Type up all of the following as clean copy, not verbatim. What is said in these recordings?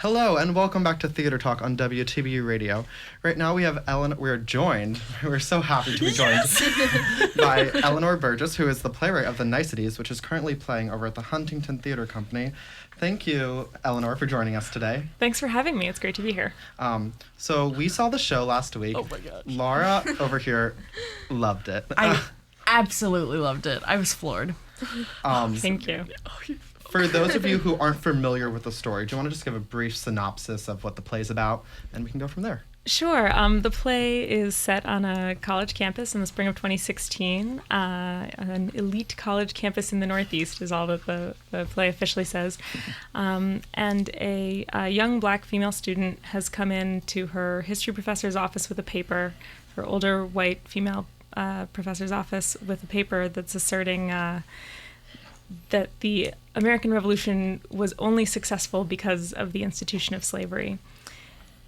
Hello and welcome back to Theater Talk on WTBU Radio. Right now we have we're so happy to be joined by Eleanor Burgess, who is the playwright of the Niceties, which is currently playing over at the Huntington Theater Company. Thank you, Eleanor, for joining us today. Thanks for having me. It's great to be here. So we saw the show last week. Oh my gosh. Laura over here loved it. I absolutely loved it. I was floored. Thank you. For those of you who aren't familiar with the story, do you want to just give a brief synopsis of what the play's about, and we can go from there? Sure. The play is set on a college campus in the spring of 2016. An elite college campus in the Northeast is all that the play officially says. And a young black female student has come into her history professor's office with a paper, her older white female professor's office with a paper that's asserting that the American Revolution was only successful because of the institution of slavery.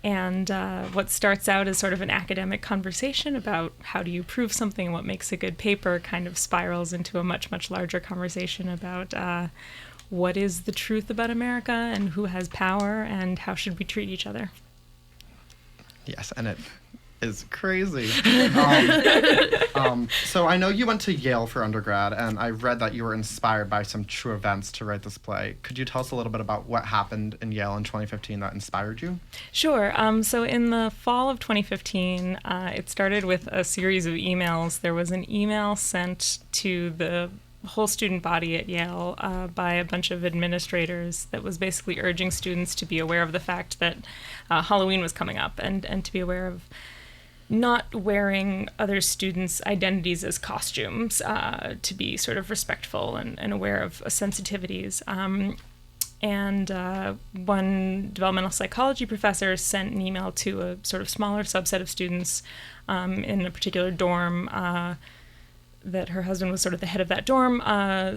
And what starts out as sort of an academic conversation about how do you prove something and what makes a good paper kind of spirals into a much, much larger conversation about what is the truth about America and who has power and how should we treat each other. Yes, and it is crazy. So I know you went to Yale for undergrad, and I read that you were inspired by some true events to write this play. Could you tell us a little bit about what happened in Yale in 2015 that inspired you? Sure. So in the fall of 2015, it started with a series of emails. There was an email sent to the whole student body at Yale by a bunch of administrators that was basically urging students to be aware of the fact that Halloween was coming up and to be aware of not wearing other students' identities as costumes, to be sort of respectful and aware of sensitivities. And one developmental psychology professor sent an email to a sort of smaller subset of students in a particular dorm that her husband was sort of the head of that dorm,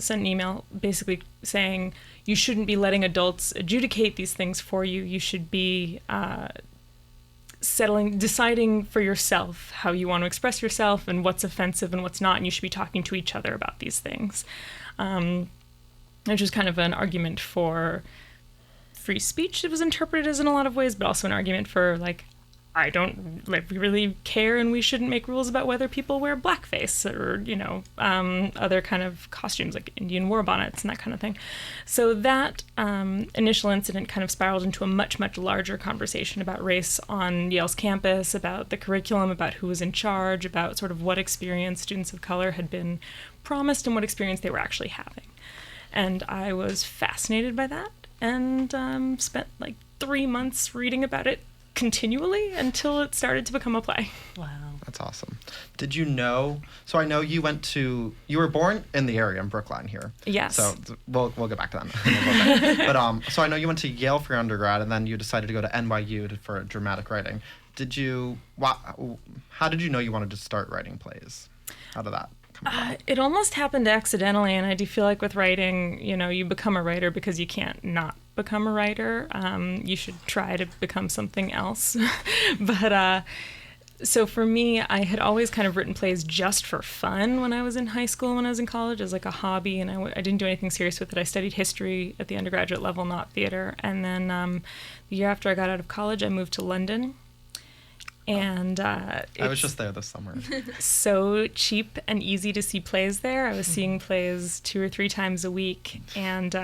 sent an email basically saying, you shouldn't be letting adults adjudicate these things for you. You should be deciding for yourself how you want to express yourself and what's offensive and what's not, and you should be talking to each other about these things. Which was kind of an argument for free speech. It was interpreted as in a lot of ways, but also an argument for, like, I don't really care and we shouldn't make rules about whether people wear blackface or, other kind of costumes like Indian war bonnets and that kind of thing. So that initial incident kind of spiraled into a much, much larger conversation about race on Yale's campus, about the curriculum, about who was in charge, about sort of what experience students of color had been promised and what experience they were actually having. And I was fascinated by that and spent like 3 months reading about it continually until it started to become a play. Wow. That's awesome. Did you know, so I know you were born in the area in Brookline here. Yes. So we'll get back to that in a little bit. But so I know you went to Yale for your undergrad and then you decided to go to NYU for dramatic writing. How did you know you wanted to start writing plays? How did that come about? It almost happened accidentally, and I do feel like with writing, you become a writer because you can't not become a writer. You should try to become something else. But so for me, I had always kind of written plays just for fun when I was in high school and when I was in college as like a hobby, and I didn't do anything serious with it. I studied history at the undergraduate level, not theater. And then the year after I got out of college, I moved to London. And I was just there this summer. So cheap and easy to see plays there. I was seeing plays 2 or 3 times a week. And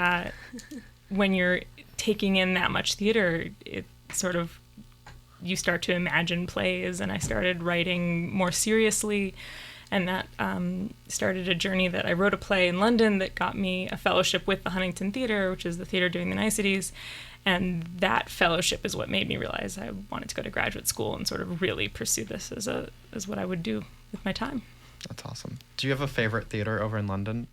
when you're taking in that much theater, it sort of, you start to imagine plays. And I started writing more seriously. And that started a journey that I wrote a play in London that got me a fellowship with the Huntington Theater, which is the theater doing the Niceties. And that fellowship is what made me realize I wanted to go to graduate school and sort of really pursue this as what I would do with my time. That's awesome. Do you have a favorite theater over in London?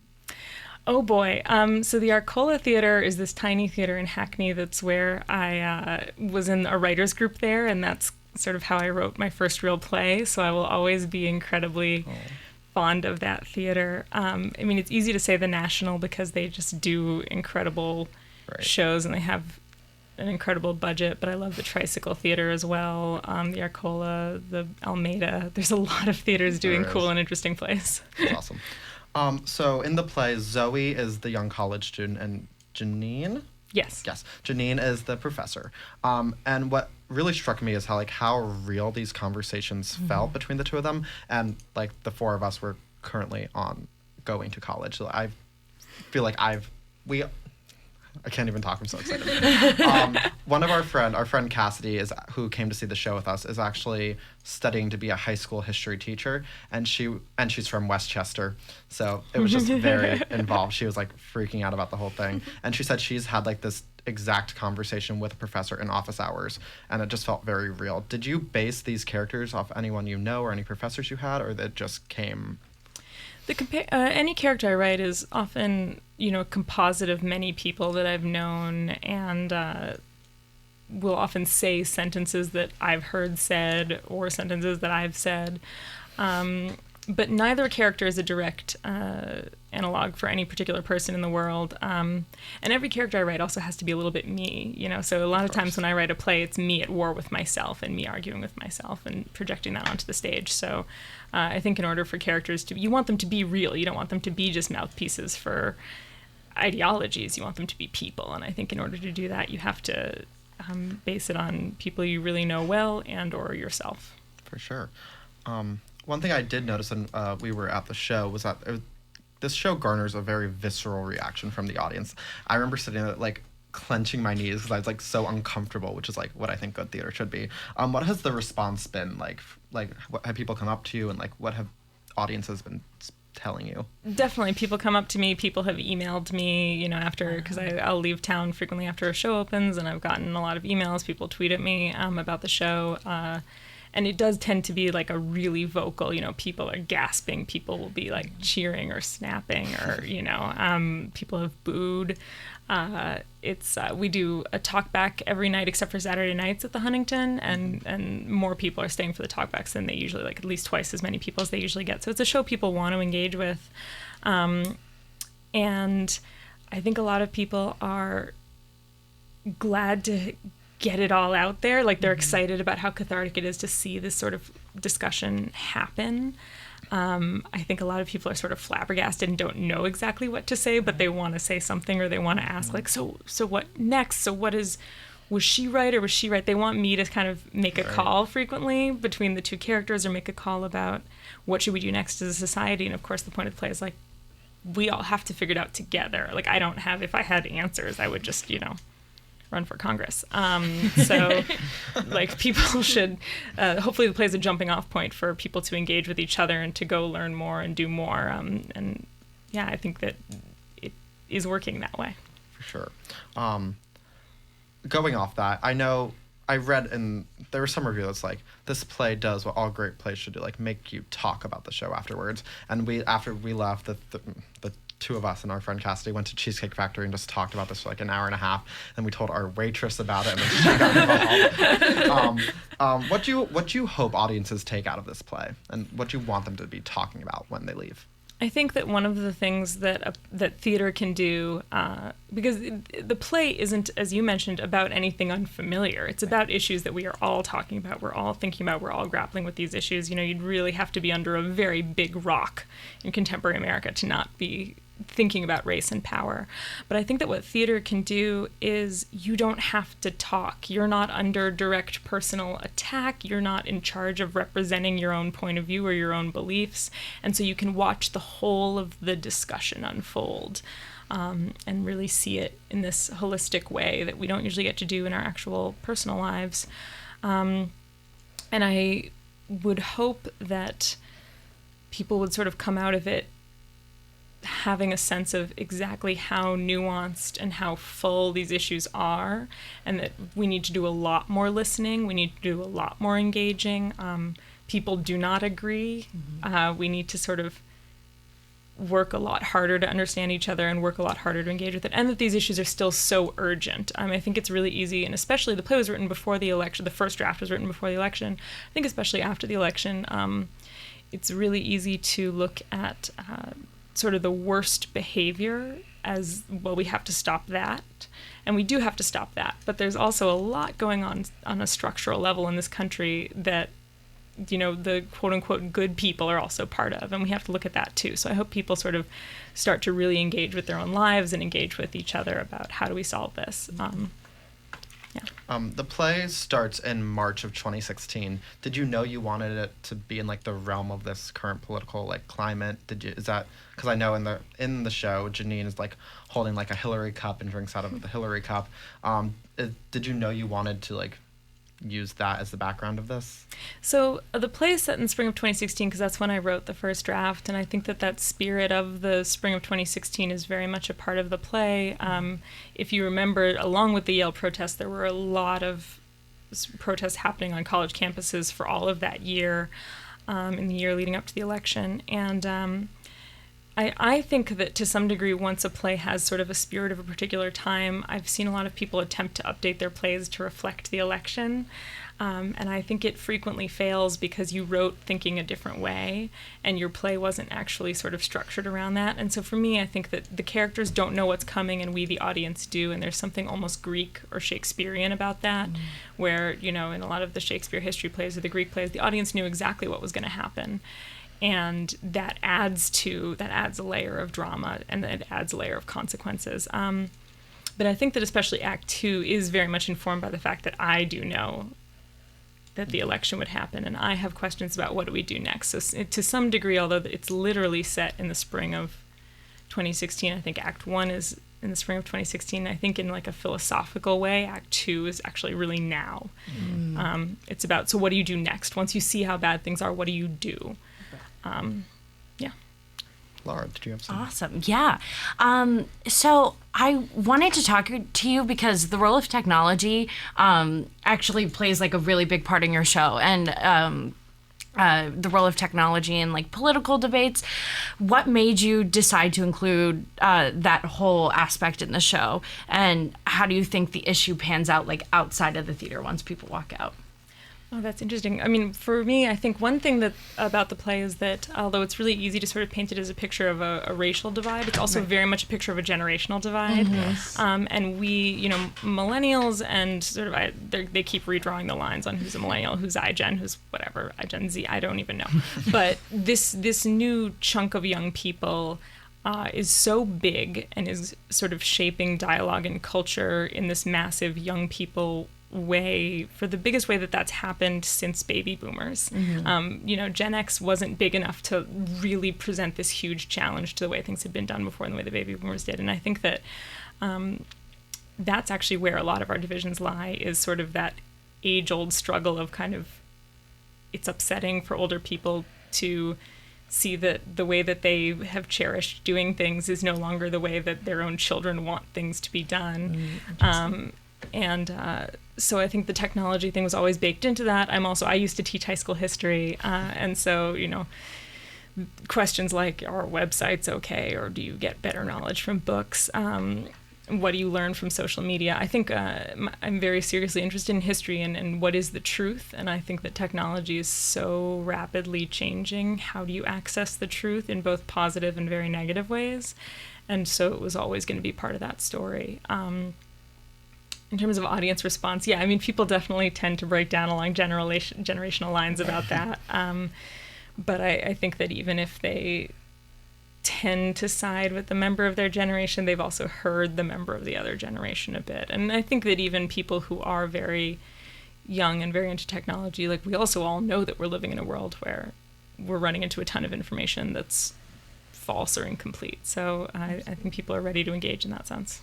Oh boy. So the Arcola Theater is this tiny theater in Hackney that's where I was in a writer's group there, and that's sort of how I wrote my first real play. So I will always be incredibly fond of that theater. It's easy to say the National because they just do incredible shows and they have an incredible budget, but I love the Tricycle Theater as well, the Arcola, the Almeida. There's a lot of theaters doing cool and interesting plays. That's awesome. So in the play, Zoe is the young college student, and Janine Yes. Yes. Janine is the professor. And what really struck me is how real these conversations felt between the two of them. And like the four of us were currently going to college. So I feel like I can't even talk. I'm so excited. One of our friend Cassidy, who came to see the show with us, is actually studying to be a high school history teacher, and she's from Westchester, so it was just very involved. She was like freaking out about the whole thing, and she said she's had like this exact conversation with a professor in office hours, and it just felt very real. Did you base these characters off anyone you know or any professors you had, or that just came? Any character I write is often, a composite of many people that I've known, and will often say sentences that I've heard said or sentences that I've said. But neither character is a direct analog for any particular person in the world. And every character I write also has to be a little bit me, So a lot of times when I write a play, it's me at war with myself and me arguing with myself and projecting that onto the stage. So I think in order for characters you want them to be real. You don't want them to be just mouthpieces for ideologies. You want them to be people. And I think in order to do that, you have to base it on people you really know well and or yourself. For sure. One thing I did notice when we were at the show was that this show garners a very visceral reaction from the audience. I remember sitting there, like, clenching my knees because I was, like, so uncomfortable, which is, like, what I think good theater should be. What has the response been like? Like, what have people come up to you, and, like, what have audiences been telling you? Definitely. People come up to me. People have emailed me, after, because I'll leave town frequently after a show opens, and I've gotten a lot of emails. People tweet at me about the show. And it does tend to be like a really vocal, people are gasping, people will be like cheering or snapping or, people have booed. We do a talkback every night except for Saturday nights at the Huntington, and more people are staying for the talkbacks than they usually, like at least twice as many people as they usually get. So it's a show people want to engage with. And I think a lot of people are glad to get it all out there. Like they're excited about how cathartic it is to see this sort of discussion happen. I think a lot of people are sort of flabbergasted and don't know exactly what to say, but they want to say something, or they want to ask like, so what next? So was she right or was she right? They want me to kind of make a call frequently between the two characters, or make a call about what should we do next as a society. And of course the point of the play is like, we all have to figure it out together. Like if I had answers, I would just, run for Congress. So like people should, hopefully the play is a jumping off point for people to engage with each other and to go learn more and do more. And yeah, I think that it is working that way. For sure. Going off that, I know I read there was some review that's like, this play does what all great plays should do, like make you talk about the show afterwards. And after we left, the two of us and our friend Cassidy went to Cheesecake Factory and just talked about this for like an hour and a half. And we told our waitress about it, and then she got involved. What do you hope audiences take out of this play, and what do you want them to be talking about when they leave? I think that one of the things that theater can do, because the play isn't, as you mentioned, about anything unfamiliar. It's about issues that we are all talking about, we're all thinking about, we're all grappling with these issues. You'd really have to be under a very big rock in contemporary America to not be thinking about race and power. But I think that what theater can do is you don't have to talk. You're not under direct personal attack. You're not in charge of representing your own point of view or your own beliefs. And so you can watch the whole of the discussion unfold and really see it in this holistic way that we don't usually get to do in our actual personal lives. And I would hope that people would sort of come out of it having a sense of exactly how nuanced and how full these issues are, and that we need to do a lot more listening, we need to do a lot more engaging. People do not agree. We need to sort of work a lot harder to understand each other and work a lot harder to engage with it, and that these issues are still so urgent. I think it's really easy, and especially the play was written before the election, the first draft was written before the election. I think especially after the election, it's really easy to look at sort of the worst behavior as, well, we have to stop that. And we do have to stop that. But there's also a lot going on a structural level in this country that the quote-unquote good people are also part of, and we have to look at that too. So I hope people sort of start to really engage with their own lives and engage with each other about how do we solve this. The play starts in March of 2016. Did you know you wanted it to be in like the realm of this current political like climate? Is that because I know in the show Janine is like holding like a Hillary cup and drinks out of the Hillary cup. Did you know you wanted to like use that as the background of this? So the play is set in spring of 2016 because that's when I wrote the first draft, and I think that spirit of the spring of 2016 is very much a part of the play. If you remember, along with the Yale protests, there were a lot of protests happening on college campuses for all of that year, in the year leading up to the election. And I think that to some degree, once a play has sort of a spirit of a particular time, I've seen a lot of people attempt to update their plays to reflect the election. And I think it frequently fails because you wrote thinking a different way and your play wasn't actually sort of structured around that. And so for me, I think that the characters don't know what's coming and we, the audience, do. And there's something almost Greek or Shakespearean about that, where, in a lot of the Shakespeare history plays or the Greek plays, the audience knew exactly what was going to happen. And that adds a layer of drama, and it adds a layer of consequences. But I think that especially Act 2 is very much informed by the fact that I do know that the election would happen, and I have questions about what do we do next. So to some degree, although it's literally set in the spring of 2016, I think Act 1 is in the spring of 2016. I think in like a philosophical way, Act 2 is actually really now. It's about, so what do you do next? Once you see how bad things are, what do you do? Laura, did you have something? Awesome. Yeah. So I wanted to talk to you because the role of technology actually plays like a really big part in your show, and the role of technology in like political debates. What made you decide to include that whole aspect in the show, and how do you think the issue pans out like outside of the theater once people walk out? Oh, that's interesting. I mean, for me, I think one thing that about the play is that although it's really easy to sort of paint it as a picture of a racial divide, it's also very much a picture of a generational divide. And we, millennials and sort of they keep redrawing the lines on who's a millennial, who's iGen, who's whatever, iGen Z, I don't even know. But this new chunk of young people is so big and is sort of shaping dialogue and culture in this massive young people way, for the biggest way that's happened since baby boomers. Gen X wasn't big enough to really present this huge challenge to the way things had been done before and the way the baby boomers did. And I think that that's actually where a lot of our divisions lie, is sort of that age-old struggle of kind of, it's upsetting for older people to see that the way that they have cherished doing things is no longer the way that their own children want things to be done. So I think the technology thing was always baked into that. I used to teach high school history, and so, questions like, are websites okay, or do you get better knowledge from books? What do you learn from social media? I think I'm very seriously interested in history and what is the truth, and I think that technology is so rapidly changing. How do you access the truth in both positive and very negative ways? And so it was always going to be part of that story. In terms of audience response, people definitely tend to break down along generational lines about that. But I think that even if they tend to side with the member of their generation, they've also heard the member of the other generation a bit. And I think that even people who are very young and very into technology, like, we also all know that we're living in a world where we're running into a ton of information that's false or incomplete. So I think people are ready to engage in that sense.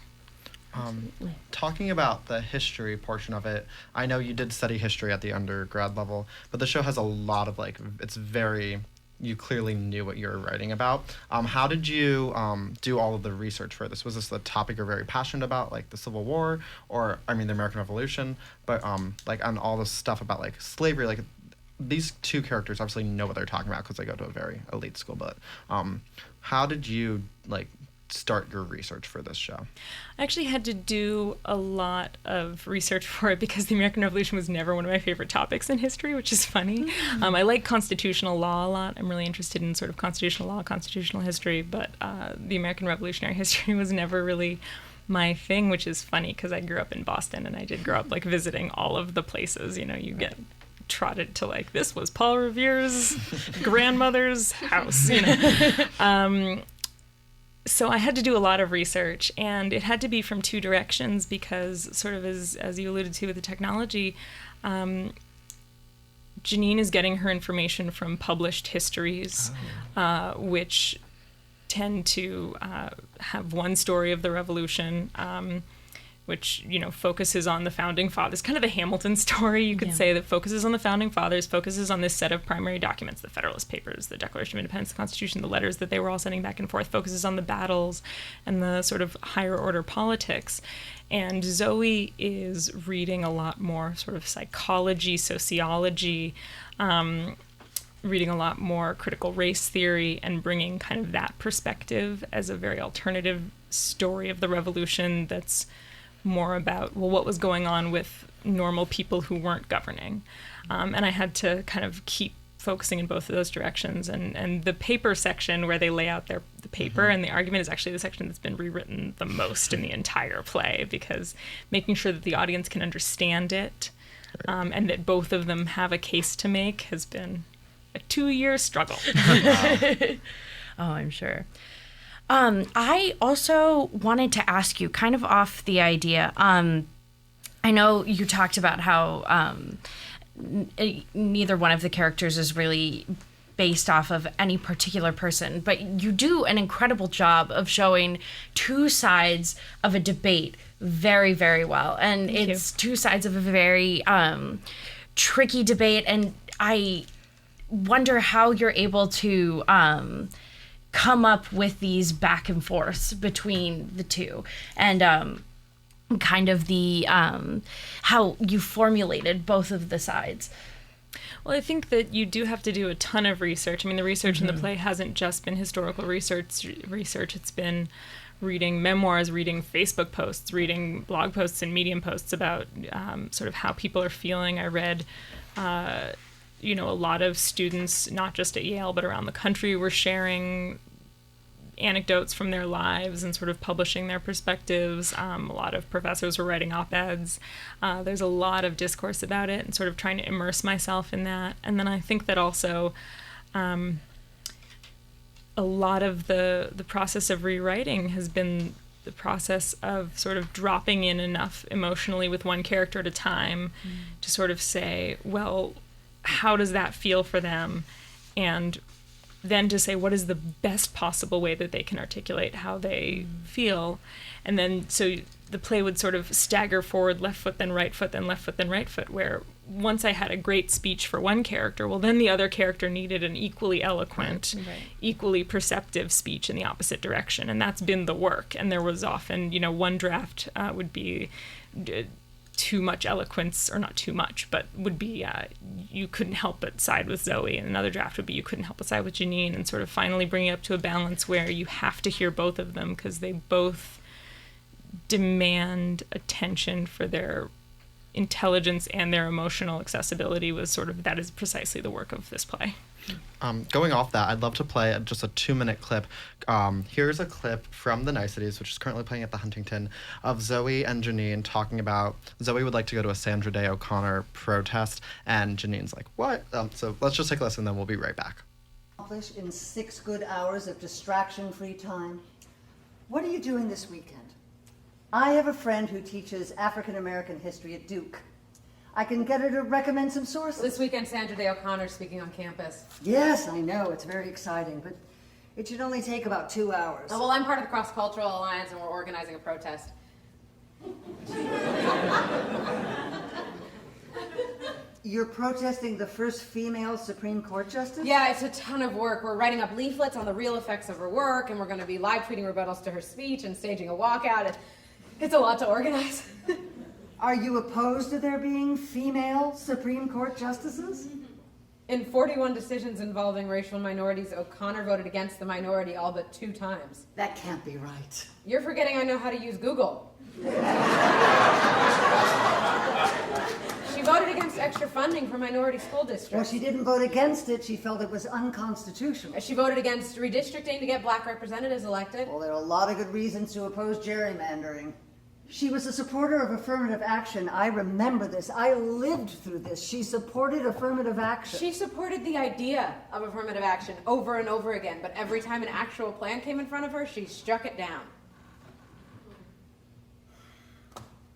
Talking about the history portion of it, I know you did study history at the undergrad level, but the show has a lot of you clearly knew what you were writing about. How did you do all of the research for this? Was this the topic you're very passionate about, like the Civil War, or the American Revolution, but on all this stuff about like slavery, like these two characters obviously know what they're talking about because they go to a very elite school, but how did you start your research for this show? I actually had to do a lot of research for it because the American Revolution was never one of my favorite topics in history, which is funny. I like constitutional law a lot. I'm really interested in sort of constitutional law, constitutional history, but the American Revolutionary history was never really my thing, which is funny because I grew up in Boston and I did grow up visiting all of the places. You get trotted to like, this was Paul Revere's grandmother's house, So I had to do a lot of research, and it had to be from two directions because, sort of as you alluded to with the technology, Janine is getting her information from published histories, which tend to have one story of the revolution, which, focuses on the founding fathers, kind of the Hamilton story, you could say, that focuses on the founding fathers, focuses on this set of primary documents, the Federalist Papers, the Declaration of Independence, the Constitution, the letters that they were all sending back and forth, focuses on the battles and the sort of higher order politics. And Zoe is reading a lot more sort of psychology, sociology, reading a lot more critical race theory, and bringing kind of that perspective as a very alternative story of the revolution that's more about, well, what was going on with normal people who weren't governing. And I had to kind of keep focusing in both of those directions. And the paper section, where they lay out the paper and the argument, is actually the section that's been rewritten the most in the entire play, because making sure that the audience can understand it and that both of them have a case to make has been a 2-year struggle. I'm sure. I also wanted to ask you, kind of off the idea, I know you talked about how neither one of the characters is really based off of any particular person, but you do an incredible job of showing two sides of a debate very, very well. And it's two sides of a very tricky debate, and I wonder how you're able to come up with these back and forths between the two, and kind of the how you formulated both of the sides. Well, I think that you do have to do a ton of research. I mean, the research in the play hasn't just been historical research. It's been reading memoirs, reading Facebook posts, reading blog posts and Medium posts about sort of how people are feeling. I read a lot of students, not just at Yale, but around the country, were sharing anecdotes from their lives and sort of publishing their perspectives. A lot of professors were writing op-eds. There's a lot of discourse about it, and sort of trying to immerse myself in that. And then I think that also a lot of the process of rewriting has been the process of sort of dropping in enough emotionally with one character at a time to sort of say, well, how does that feel for them? And then to say, what is the best possible way that they can articulate how they feel? And then so the play would sort of stagger forward, left foot, then right foot, then left foot, then right foot, where once I had a great speech for one character, well, then the other character needed an equally eloquent, equally perceptive speech in the opposite direction. And that's been the work. And there was often, one draft would be too much eloquence, or not too much, but would be you couldn't help but side with Zoe, and another draft would be you couldn't help but side with Janine, and sort of finally bringing it up to a balance where you have to hear both of them because they both demand attention for their intelligence and their emotional accessibility. That is precisely the work of this play. Going off that, I'd love to play just a 2-minute clip. Here's a clip from the Niceties, which is currently playing at the Huntington, of Zoe and Janine talking about Zoe would like to go to a Sandra Day O'Connor protest, and Janine's like, what? So let's just take a listen, then we'll be right back. Accomplished in 6 good hours of distraction-free time. What are you doing this weekend? I have a friend who teaches African American history at Duke. I can get her to recommend some sources. This weekend, Sandra Day O'Connor speaking on campus. Yes, I know. It's very exciting, but it should only take about 2 hours. Oh, well, I'm part of the Cross-Cultural Alliance, and we're organizing a protest. You're protesting the first female Supreme Court justice? Yeah, it's a ton of work. We're writing up leaflets on the real effects of her work, and we're going to be live tweeting rebuttals to her speech and staging a walkout. It's a lot to organize. Are you opposed to there being female Supreme Court justices? In 41 decisions involving racial minorities, O'Connor voted against the minority all but 2 times. That can't be right. You're forgetting I know how to use Google. She voted against extra funding for minority school districts. Well, she didn't vote against it. She felt it was unconstitutional. She voted against redistricting to get black representatives elected. Well, there are a lot of good reasons to oppose gerrymandering. She was a supporter of affirmative action. I remember this. I lived through this. She supported affirmative action. She supported the idea of affirmative action over and over again, but every time an actual plan came in front of her, she struck it down.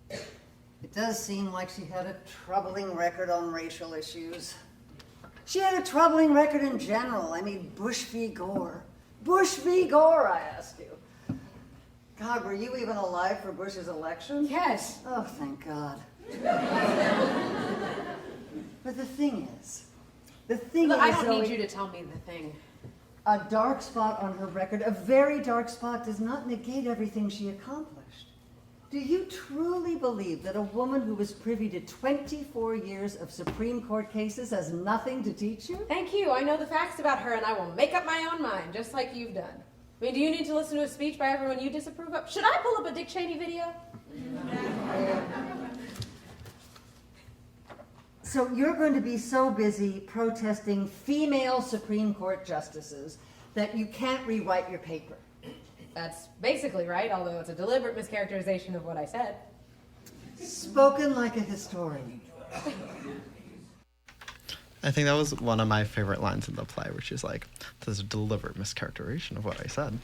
It does seem like she had a troubling record on racial issues. She had a troubling record in general. I mean, Bush v. Gore. Bush v. Gore, I ask you. God, were you even alive for Bush's election? Yes. Oh, thank God. But the thing is, Look, I don't need you to tell me the thing. A dark spot on her record, a very dark spot, does not negate everything she accomplished. Do you truly believe that a woman who was privy to 24 years of Supreme Court cases has nothing to teach you? Thank you. I know the facts about her, and I will make up my own mind, just like you've done. I mean, do you need to listen to a speech by everyone you disapprove of? Should I pull up a Dick Cheney video? So you're going to be so busy protesting female Supreme Court justices that you can't rewrite your paper. That's basically right, although it's a deliberate mischaracterization of what I said. Spoken like a historian. I think that was one of my favorite lines in the play, where she's like, "This is a deliberate mischaracterization of what I said."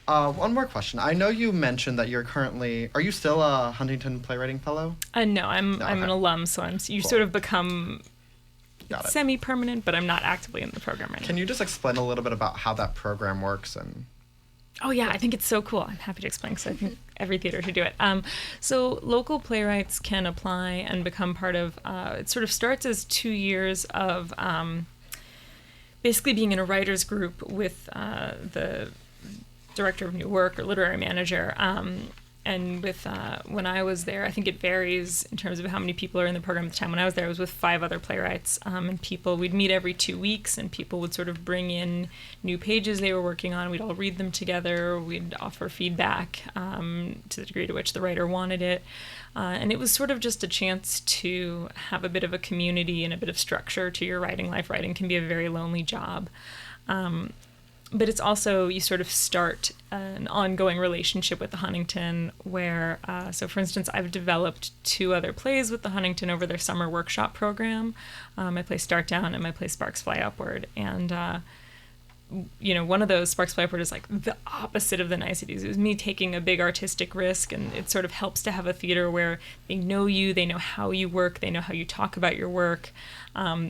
One more question. I know you mentioned that you're currently. Are you still a Huntington Playwriting Fellow? No, I'm Okay. an alum, so you Cool. sort of become Got it. semi-permanent, but I'm not actively in the program right now. Can you just explain a little bit about how that program works and? Oh yeah, I think it's so cool. I'm happy to explain because I think every theater should do it. So local playwrights can apply and become part of. It sort of starts as 2 years of basically being in a writers group with the director of new work or literary manager. And with when I was there, I think it varies in terms of how many people are in the program at the time. When I was there, I was with 5 other playwrights, and we'd meet every 2 weeks, and people would sort of bring in new pages they were working on. We'd all read them together. We'd offer feedback to the degree to which the writer wanted it. And it was sort of just a chance to have a bit of a community and a bit of structure to your writing life. Writing can be a very lonely job. But it's also, you sort of start an ongoing relationship with the Huntington where, so for instance, I've developed 2 other plays with the Huntington over their summer workshop program. My play Start Down and my play Sparks Fly Upward. And, one of those, Sparks Fly Upward, is like the opposite of the Niceties. It was me taking a big artistic risk, and it sort of helps to have a theater where they know you, they know how you work, they know how you talk about your work.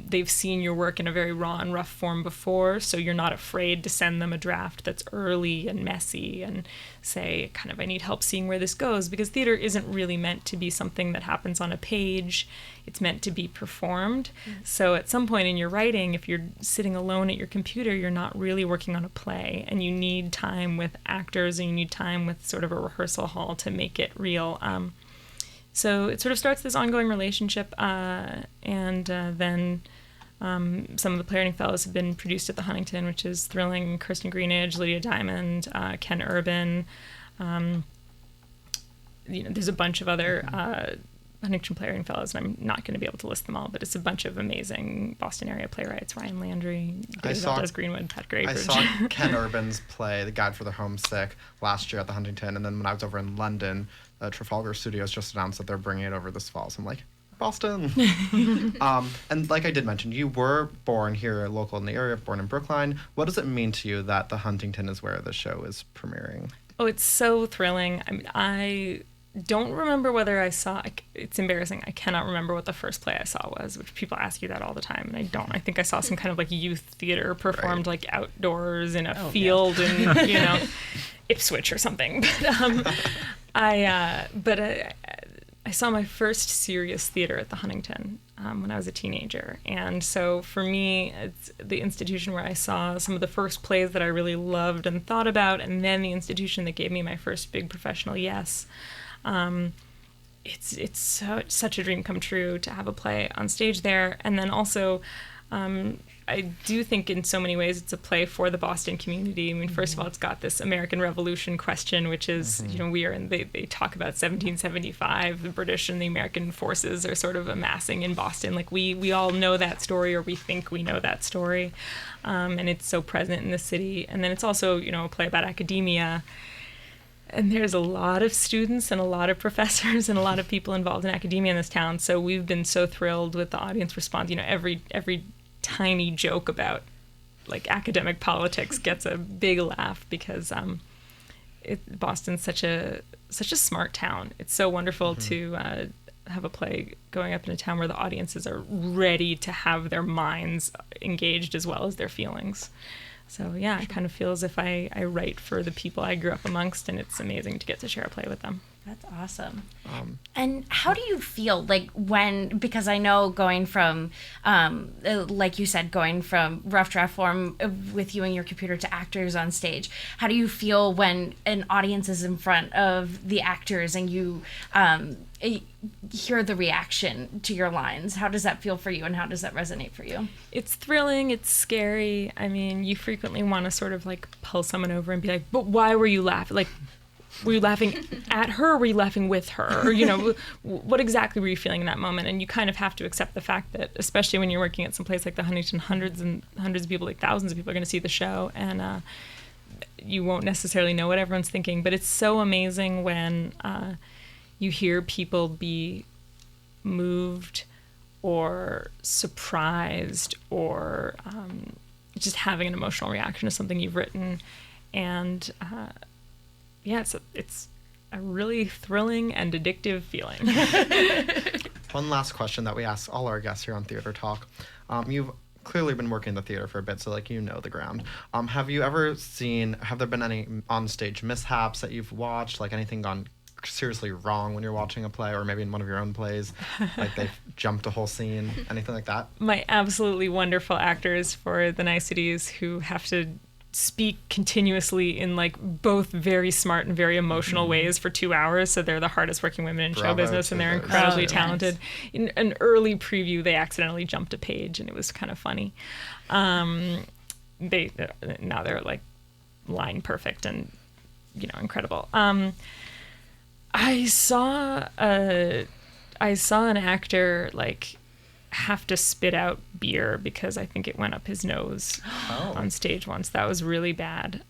They've seen your work in a very raw and rough form before, so you're not afraid to send them a draft that's early and messy and say, kind of, I need help seeing where this goes, because theater isn't really meant to be something that happens on a page. It's meant to be performed. So at some point in your writing, if you're sitting alone at your computer, you're not really working on a play, and you need time with actors, and you need time with sort of a rehearsal hall to make it real. So it sort of starts this ongoing relationship, and then some of the playwriting fellows have been produced at the Huntington, which is thrilling. Kirsten Greenidge, Lydia Diamond, Ken Urban. There's a bunch of other Huntington playwriting fellows, and I'm not going to be able to list them all, but it's a bunch of amazing Boston area playwrights: Ryan Landry, Des Greenwood, Pat Graybridge. I saw Ken Urban's play, The Guide for the Homesick, last year at the Huntington, and then when I was over in London, Trafalgar Studios just announced that they're bringing it over this fall. So I'm like, Boston. And like I did mention, you were born here, local in the area, born in Brookline. What does it mean to you that the Huntington is where the show is premiering? Oh, it's so thrilling. I mean, I don't remember whether I saw, it's embarrassing, I cannot remember what the first play I saw was, which people ask you that all the time, and I don't. I think I saw some kind of like youth theater performed like outdoors in a field in, Ipswich or something. But I saw my first serious theater at the Huntington when I was a teenager. And so for me, it's the institution where I saw some of the first plays that I really loved and thought about, and then the institution that gave me my first big professional yes. It's such a dream come true to have a play on stage there. And then also, I do think in so many ways it's a play for the Boston community. I mean, first of all, it's got this American Revolution question, which is, they talk about 1775, the British and the American forces are sort of amassing in Boston. Like we all know that story, or we think we know that story. And it's so present in the city. And then it's also, a play about academia. And there's a lot of students and a lot of professors and a lot of people involved in academia in this town. So we've been so thrilled with the audience response. You know, every tiny joke about like academic politics gets a big laugh because Boston's such a smart town. It's so wonderful to have a play going up in a town where the audiences are ready to have their minds engaged as well as their feelings. So yeah, it kind of feels as if I write for the people I grew up amongst, and it's amazing to get to share a play with them. That's awesome. And how do you feel like because I know going from, like you said, going from rough draft form with you and your computer to actors on stage, how do you feel when an audience is in front of the actors and you hear the reaction to your lines? How does that feel for you, and how does that resonate for you? It's thrilling. It's scary. I mean, you frequently want to sort of like pull someone over and be like, but why were you laughing? Like, were you laughing at her, or were you laughing with her? Or, you know, what exactly were you feeling in that moment? And you kind of have to accept the fact that, especially when you're working at some place like the Huntington, hundreds and hundreds of people, like thousands of people are going to see the show, and you won't necessarily know what everyone's thinking. But it's so amazing when you hear people be moved or surprised or just having an emotional reaction to something you've written. And yeah, it's a really thrilling and addictive feeling. One last question that we ask all our guests here on Theater Talk. You've clearly been working in the theater for a bit, so like you know the ground. Have there been any onstage mishaps that you've watched, like anything gone seriously wrong when you're watching a play, or maybe in one of your own plays, like they've jumped a whole scene, anything like that? My absolutely wonderful actors for the Niceties who have to speak continuously in like both very smart and very emotional ways for 2 hours, so they're the hardest working women in show business, and they're incredibly talented. Nice. In an early preview, they accidentally jumped a page, and it was kind of funny. Now they're like line perfect and, you know, incredible. I saw an actor like have to spit out beer because I think it went up his nose on stage once. That was really bad.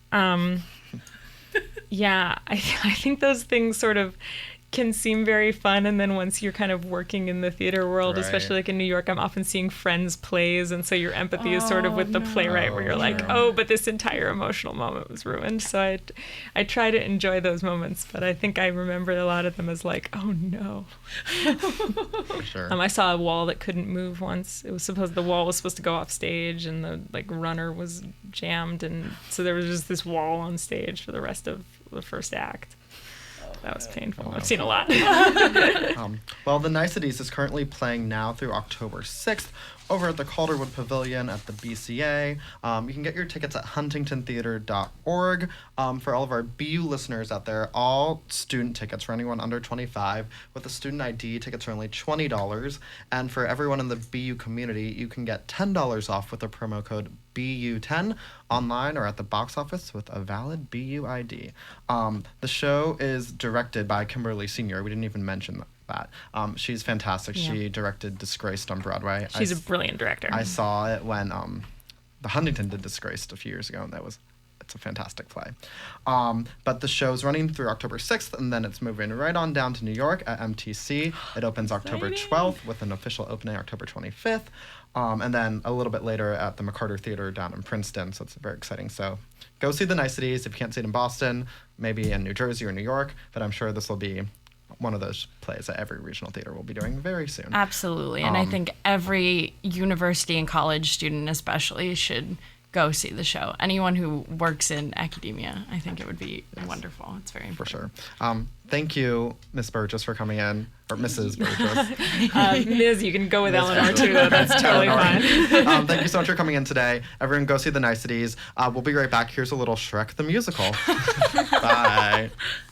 Yeah, I think those things sort of can seem very fun, and then once you're kind of working in the theater world, especially like in New York, I'm often seeing friends' plays, and so your empathy is sort of with the playwright, where you're like, oh, but this entire emotional moment was ruined. So I try to enjoy those moments, but I think I remember a lot of them as like, oh no. For sure. I saw a wall that couldn't move once. The wall was supposed to go off stage, and the like runner was jammed, and so there was just this wall on stage for the rest of the first act. That was painful. I've seen a lot. Well, the Niceties is currently playing now through October 6th over at the Calderwood Pavilion at the BCA. You can get your tickets at huntingtontheater.org. For all of our BU listeners out there, all student tickets for anyone under 25 with a student ID, tickets are only $20. And for everyone in the BU community, you can get $10 off with the promo code BU10 online or at the box office with a valid BU ID. The show is directed by Kimberly Senior. We didn't even mention that. She's fantastic. Yeah. She directed Disgraced on Broadway. She's a brilliant director. I saw it when the Huntington did Disgraced a few years ago, and it's a fantastic play. But the show's running through October 6th, and then it's moving right on down to New York at MTC. It opens October 12th with an official opening October 25th. And then a little bit later at the McCarter Theater down in Princeton, so it's very exciting. So go see the Niceties. If you can't see it in Boston, maybe in New Jersey or New York, but I'm sure this will be one of those plays that every regional theater will be doing very soon. Absolutely, and I think every university and college student especially should go see the show. Anyone who works in academia, I think it would be wonderful. It's very important. For sure. Thank you, Miss Burgess, for coming in, or Mrs. Burgess. Ms., you can go with Eleanor too, though. That's totally fine. Thank you so much for coming in today. Everyone go see the Niceties. We'll be right back. Here's a little Shrek the Musical. Bye.